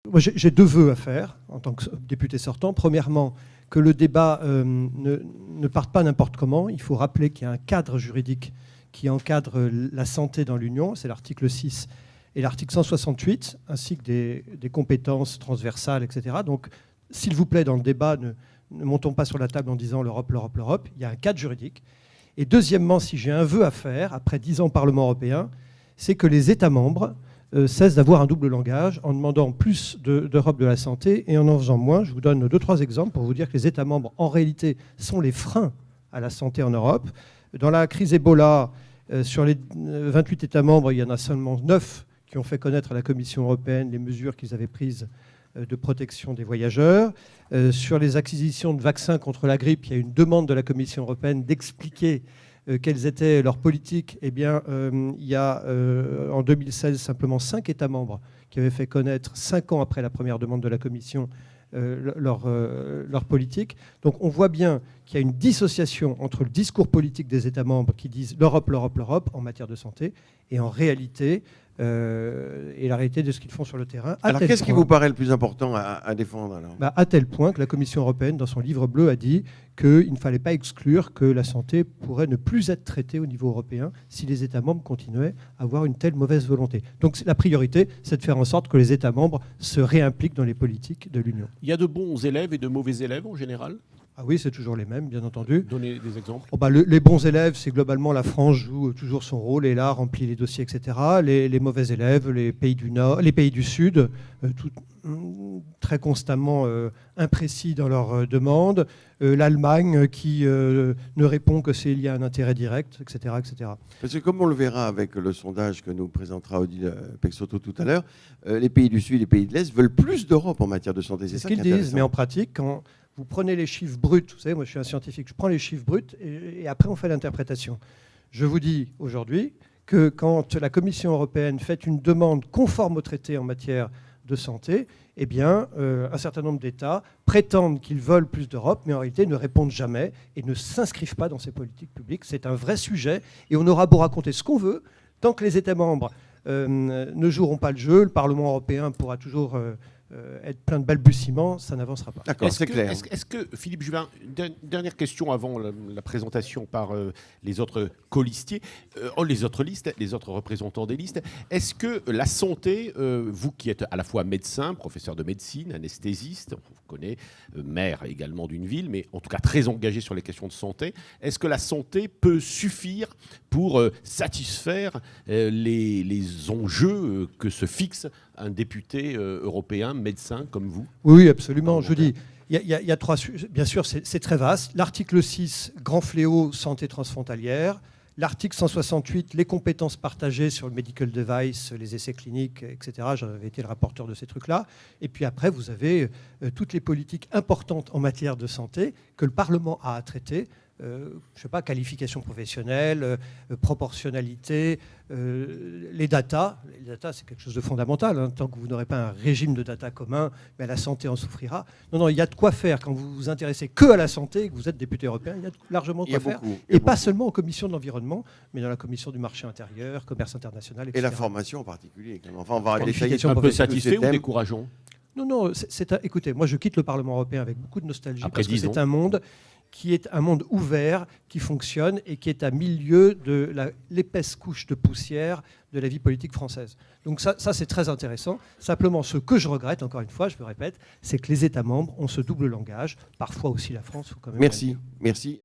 moi, j'ai deux vœux à faire en tant que député sortant. Premièrement, que le débat ne parte pas n'importe comment. Il faut rappeler qu'il y a un cadre juridique qui encadre la santé dans l'Union, c'est l'article 6 et l'article 168, ainsi que des compétences transversales, etc. Donc, s'il vous plaît, dans le débat, ne montons pas sur la table en disant l'Europe, l'Europe, l'Europe. Il y a un cadre juridique. Et deuxièmement, si j'ai un vœu à faire, après 10 ans au Parlement européen, c'est que les États membres cessent d'avoir un double langage en demandant plus d'Europe de la santé et en faisant moins. Je vous donne 2-3 exemples pour vous dire que les États membres, en réalité, sont les freins à la santé en Europe. Dans la crise Ebola, sur les 28 États membres, il y en a seulement 9 qui ont fait connaître à la Commission européenne les mesures qu'ils avaient prises de protection des voyageurs. Sur les acquisitions de vaccins contre la grippe, il y a une demande de la Commission européenne d'expliquer quelles étaient leurs politiques. Eh bien, il y a en 2016 simplement 5 États membres qui avaient fait connaître, 5 ans après la première demande de la Commission, leur politique. Donc on voit bien qu'il y a une dissociation entre le discours politique des États membres qui disent l'Europe, l'Europe, l'Europe en matière de santé et en réalité et la réalité de ce qu'ils font sur le terrain. Alors qu'est-ce qui vous paraît le plus important à défendre alors ? À tel point que la Commission européenne, dans son livre bleu, a dit qu'il ne fallait pas exclure que la santé pourrait ne plus être traitée au niveau européen si les États membres continuaient à avoir une telle mauvaise volonté. Donc la priorité, c'est de faire en sorte que les États membres se réimpliquent dans les politiques de l'Union. Il y a de bons élèves et de mauvais élèves en général ? Ah oui, c'est toujours les mêmes, bien entendu. Donnez des exemples. Les bons élèves, c'est globalement la France joue toujours son rôle et là remplit les dossiers, etc. Les mauvais élèves, les pays du Nord, les pays du Sud, très constamment imprécis dans leurs demandes. L'Allemagne qui ne répond que s'il y a un intérêt direct, etc., etc. Parce que comme on le verra avec le sondage que nous présentera Odile Peixoto tout à l'heure, les pays du Sud et les pays de l'Est veulent plus d'Europe en matière de santé. C'est ce qu'ils disent, mais en pratique, quand vous prenez les chiffres bruts, vous savez, moi je suis un scientifique, je prends les chiffres bruts et après on fait l'interprétation. Je vous dis aujourd'hui que quand la Commission européenne fait une demande conforme au traité en matière de santé, eh bien, un certain nombre d'États prétendent qu'ils veulent plus d'Europe, mais en réalité ne répondent jamais et ne s'inscrivent pas dans ces politiques publiques. C'est un vrai sujet et on aura beau raconter ce qu'on veut, tant que les États membres ne joueront pas le jeu, le Parlement européen pourra toujours être plein de balbutiements, ça n'avancera pas. D'accord, c'est clair. Est-ce que, Philippe Juvin, une dernière question avant la présentation par les autres colistiers, les autres listes, les autres représentants des listes, est-ce que la santé, vous qui êtes à la fois médecin, professeur de médecine, anesthésiste, on vous connaît, maire également d'une ville, mais en tout cas très engagé sur les questions de santé, est-ce que la santé peut suffire pour satisfaire les enjeux que se fixe un député européen, médecin comme vous ? Oui, absolument. Je dis, il y a 3 sujets. Bien sûr, c'est très vaste. L'article 6, grand fléau, santé transfrontalière. L'article 168, les compétences partagées sur le medical device, les essais cliniques, etc. J'avais été le rapporteur de ces trucs-là. Et puis après, vous avez toutes les politiques importantes en matière de santé que le Parlement a à traiter. Je ne sais pas, qualification professionnelle, proportionnalité, les data. Les data, c'est quelque chose de fondamental. Hein. Tant que vous n'aurez pas un régime de data commun, mais la santé en souffrira. Non, il y a de quoi faire quand vous vous intéressez que à la santé et que vous êtes député européen. Il y a largement de quoi faire. Et pas seulement aux commissions de l'environnement, mais dans la commission du marché intérieur, commerce international, etc. Et la formation en particulier. Enfin, on va détailler un peu satisfait ou décourageant ? Non, écoutez, moi je quitte le Parlement européen avec beaucoup de nostalgie après parce que c'est un monde qui est un monde ouvert, qui fonctionne et qui est à milieu de l'épaisse couche de poussière de la vie politique française. Donc ça c'est très intéressant. Simplement, ce que je regrette, encore une fois, je me répète, c'est que les États membres ont ce double langage, parfois aussi la France. Faut quand même Merci.